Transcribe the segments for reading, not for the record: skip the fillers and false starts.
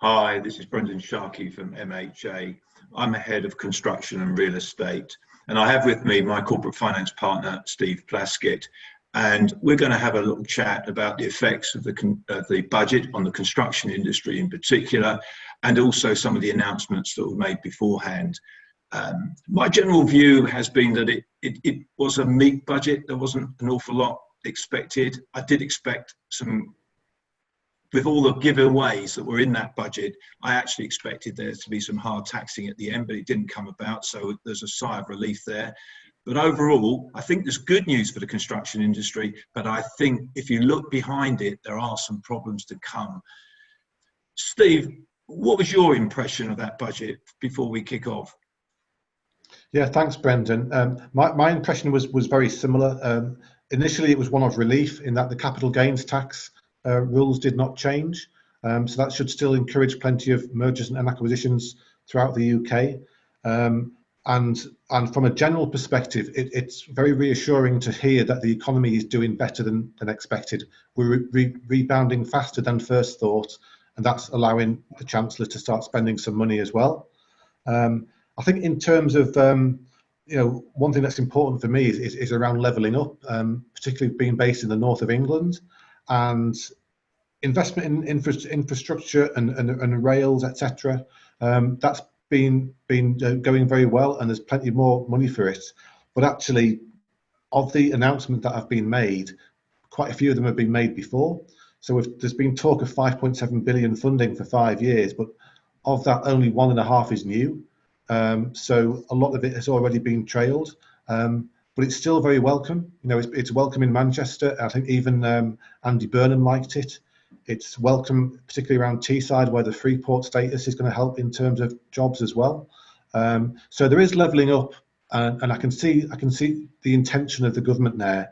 Hi, this is Brendan Sharkey from MHA. I'm a head of construction and real estate, and I have with me my corporate finance partner, Steve Plaskitt, and we're going to have a little chat about the effects of the budget on the construction industry in particular, and also some of the announcements that were made beforehand. My general view has been that it was a meat budget. There wasn't an awful lot expected. I did expect some. With all the giveaways that were in that budget, I actually expected there to be some hard taxing at the end, but it didn't come about. So there's a sigh of relief there. But overall, I think there's good news for the construction industry. But I think if you look behind it, there are some problems to come. Steve, what was your impression of that budget before we kick off? Yeah, thanks, Brendan. My impression was very similar. Initially, it was one of relief in that the capital gains tax rules did not change, so that should still encourage plenty of mergers and acquisitions throughout the UK. And from a general perspective, it's very reassuring to hear that the economy is doing better than expected. We're rebounding faster than first thought, and that's allowing the Chancellor to start spending some money as well. I think in terms of one thing that's important for me is around levelling up, particularly being based in the north of England. And investment in infrastructure and rails, etc. That's been going very well, and there's plenty more money for it. But actually, of the announcements that have been made, quite a few of them have been made before. So there's been talk of 5.7 billion funding for 5 years, but of that, only 1.5 is new. So a lot of it has already been trailed. But it's still very welcome. It's welcome in Manchester. I think even Andy Burnham liked it. It's welcome, particularly around Teesside, where the Freeport status is going to help in terms of jobs as well. So there is levelling up, and I can see the intention of the government there.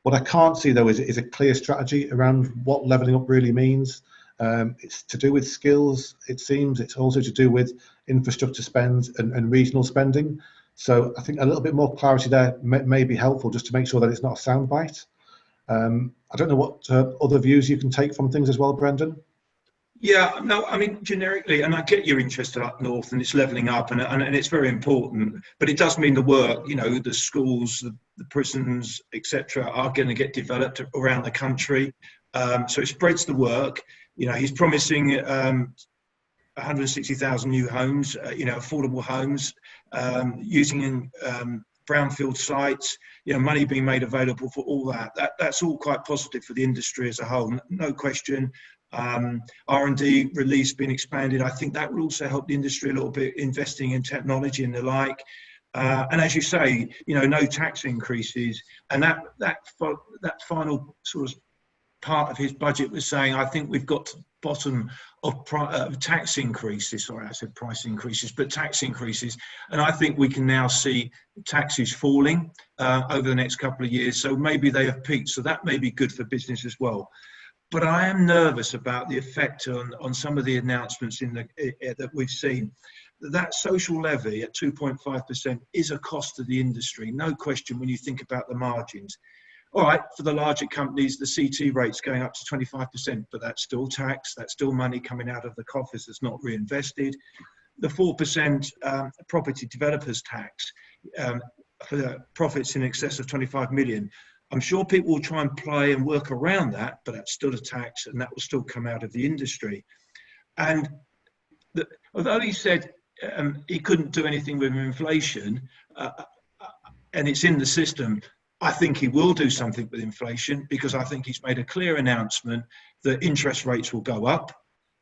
What I can't see though is a clear strategy around what levelling up really means. It's to do with skills, it seems. It's also to do with infrastructure spends and regional spending. So I think a little bit more clarity there may be helpful, just to make sure that it's not a soundbite. I don't know what other views you can take from things as well, Brendan. Yeah, no, I mean, generically, and I get your interest up north, and it's levelling up, and it's very important, but it does mean the work, the schools, the prisons, etc., are going to get developed around the country. So it spreads the work. He's promising 160,000 new homes, affordable homes, using brownfield sites, money being made available for all that. That's all quite positive for the industry as a whole, no question. R&D release being expanded, I think that will also help the industry a little bit, investing in technology and the like. And as you say, no tax increases, and that final sort of part of his budget was saying, I think we've got to the bottom of tax increases. Sorry, I said price increases, but tax increases. And I think we can now see taxes falling over the next couple of years. So maybe they have peaked. So that may be good for business as well. But I am nervous about the effect on some of the announcements that we've seen. That social levy at 2.5% is a cost to the industry, no question, when you think about the margins. All right, for the larger companies, the CT rate's going up to 25%, but that's still tax, that's still money coming out of the coffers that's not reinvested. The 4% property developers tax for profits in excess of 25 million. I'm sure people will try and play and work around that, but that's still a tax, and that will still come out of the industry. And although he said he couldn't do anything with inflation, and it's in the system, I think he will do something with inflation, because I think he's made a clear announcement that interest rates will go up,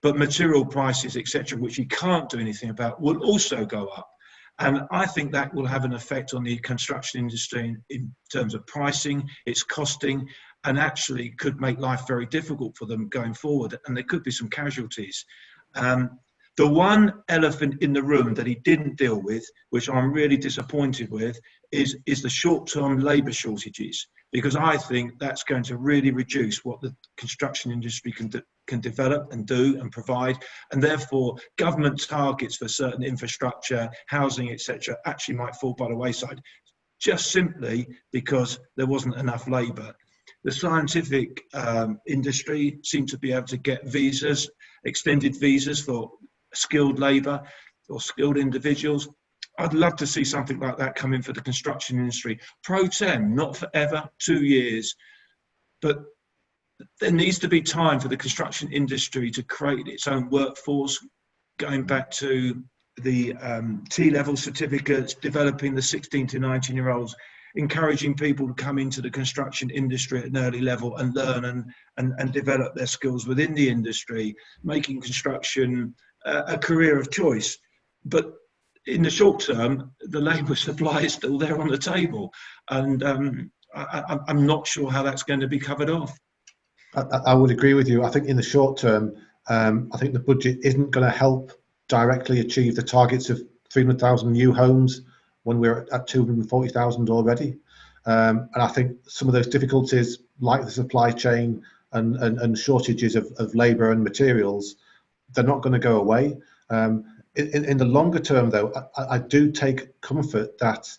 but material prices, etc., which he can't do anything about, will also go up. And I think that will have an effect on the construction industry in terms of pricing, its costing, and actually could make life very difficult for them going forward. And there could be some casualties. The one elephant in the room that he didn't deal with, which I'm really disappointed with, is the short-term labour shortages, because I think that's going to really reduce what the construction industry can develop and do and provide, and therefore government targets for certain infrastructure, housing, etc., actually might fall by the wayside, just simply because there wasn't enough labour. The scientific industry seem to be able to get visas, extended visas for skilled labour or skilled individuals. I'd love to see something like that come in for the construction industry. Pro tem, not forever, 2 years, but there needs to be time for the construction industry to create its own workforce, going back to the T-level certificates, developing the 16 to 19-year-olds, encouraging people to come into the construction industry at an early level and learn and develop their skills within the industry, making construction a career of choice. But in the short term, the labour supply is still there on the table, and I'm not sure how that's going to be covered off. I would agree with you. I think in the short term, I think the budget isn't going to help directly achieve the targets of 300,000 new homes when we're at 240,000 already. And I think some of those difficulties, like the supply chain and shortages of labour and materials, they're not going to go away. In the longer term, though, I do take comfort that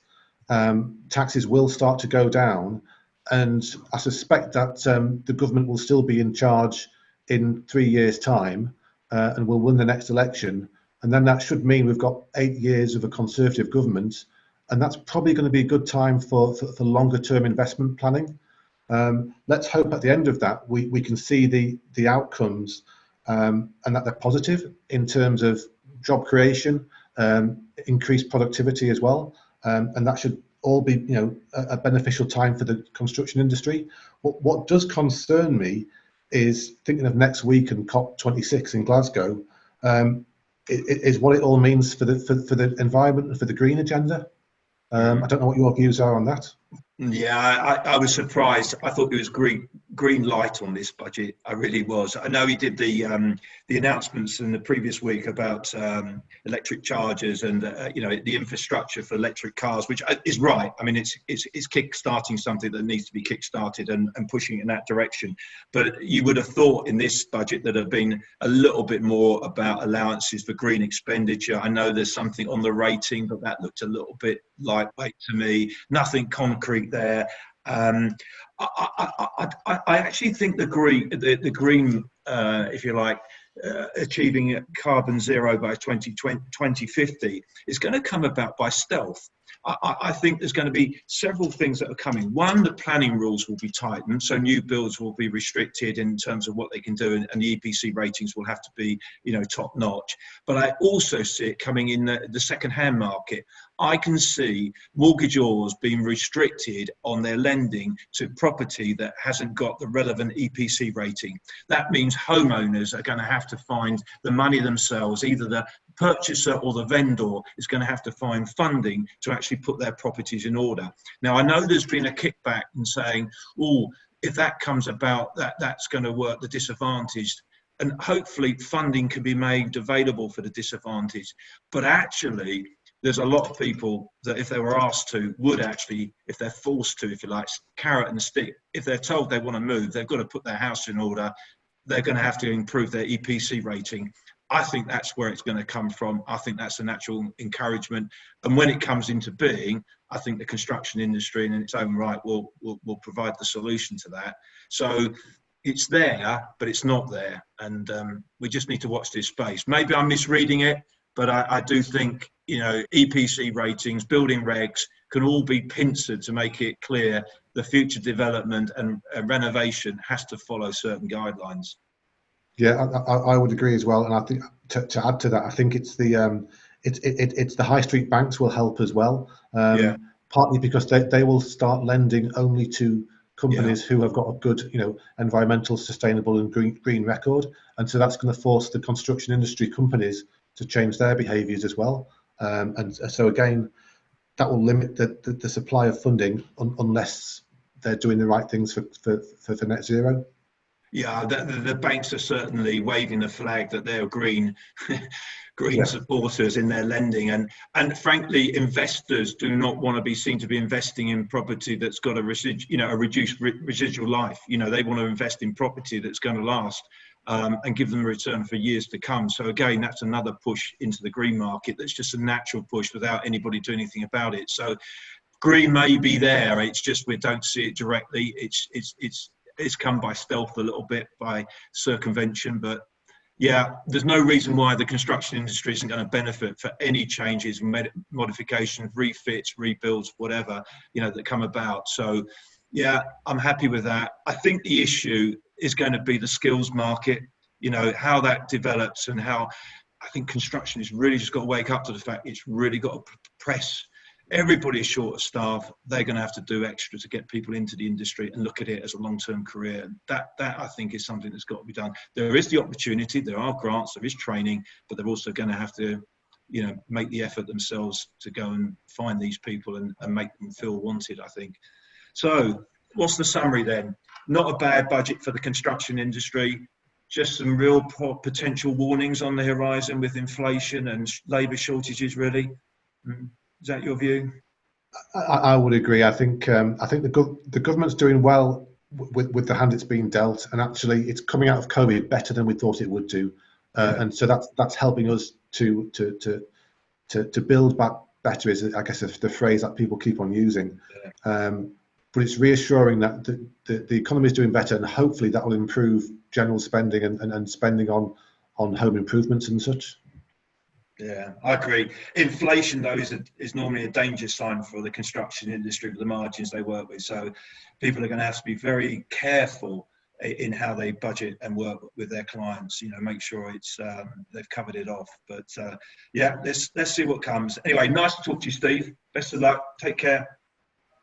taxes will start to go down, and I suspect that the government will still be in charge in 3 years' time and will win the next election. And then that should mean we've got 8 years of a Conservative government, and that's probably going to be a good time for longer term investment planning. Let's hope at the end of that we can see the outcomes and that they're positive in terms of job creation, increased productivity as well, and that should all be a beneficial time for the construction industry. What does concern me is thinking of next week and COP26 in Glasgow, is what it all means for the environment and for the green agenda. I don't know what your views are on that. Yeah, I was surprised. I thought it was green light on this budget. I really was. I know he did the announcements in the previous week about electric chargers and the infrastructure for electric cars, which is right. I mean, it's kick-starting something that needs to be kick-started and pushing in that direction. But you would have thought in this budget that have been a little bit more about allowances for green expenditure. I know there's something on the rating, but that looked a little bit lightweight to me. Nothing concrete there. I actually think the green, if you like, achieving carbon zero by 2050 is going to come about by stealth. I think there's going to be several things that are coming. One, the planning rules will be tightened, so new builds will be restricted in terms of what they can do, and the EPC ratings will have to be, top notch. But I also see it coming in the second-hand market. I can see mortgagors being restricted on their lending to property that hasn't got the relevant EPC rating. That means homeowners are going to have to find the money themselves. Either the purchaser or the vendor is going to have to find funding to actually put their properties in order. Now, I know there's been a kickback in saying, oh, if that comes about, that's going to work the disadvantaged. And hopefully funding can be made available for the disadvantaged. But actually, there's a lot of people that if they were asked to, would actually, if they're forced to, if you like, carrot and stick, if they're told they want to move, they've got to put their house in order, they're going to have to improve their EPC rating. I think that's where it's going to come from. I think that's a natural encouragement. And when it comes into being, I think the construction industry in its own right will provide the solution to that. So it's there, but it's not there. And we just need to watch this space. Maybe I'm misreading it, but I do think, EPC ratings, building regs can all be pincered to make it clear the future development and renovation has to follow certain guidelines. Yeah, I would agree as well. And I think to add to that, I think it's the high street banks will help as well. Partly because they will start lending only to companies who have got a good, environmental, sustainable and green record. And so that's going to force the construction industry companies to change their behaviours as well. And so again, that will limit the supply of funding unless they're doing the right things for net zero. Yeah, the banks are certainly waving the flag that they're green supporters in their lending, and frankly, investors do not want to be seen to be investing in property that's got a reduced residual life. They want to invest in property that's going to last and give them a return for years to come. So again, that's another push into the green market. That's just a natural push without anybody doing anything about it. So green may be there. It's just we don't see it directly. It's it's come by stealth a little bit, by circumvention, but yeah, there's no reason why the construction industry isn't going to benefit for any changes, modifications, refits, rebuilds, whatever, that come about. So yeah, I'm happy with that. I think the issue is going to be the skills market, how that develops, and how I think construction has really just got to wake up to the fact it's really got to press. Everybody's short of staff. They're going to have to do extra to get people into the industry and look at it as a long-term career. That I think is something that's got to be done. There is the opportunity, there are grants, there is training, but they're also going to have to, make the effort themselves to go and find these people and make them feel wanted, I think. So what's the summary then? Not a bad budget for the construction industry, just some real potential warnings on the horizon with inflation and labour shortages, really. Is that your view? I would agree. I think the government's doing well with the hand it's been dealt, and actually it's coming out of COVID better than we thought it would do, and so that's helping us to build back better. Is, I guess, the phrase that people keep on using. But it's reassuring that the economy is doing better, and hopefully that will improve general spending and spending on home improvements and such. Yeah, I agree. Inflation, though, is normally a danger sign for the construction industry, for the margins they work with. So people are going to have to be very careful in how they budget and work with their clients. Make sure it's they've covered it off. But yeah, let's see what comes. Anyway, nice to talk to you, Steve. Best of luck. Take care.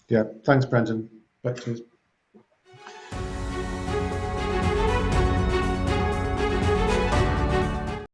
Yeah, thanks, Brendan. Back to you.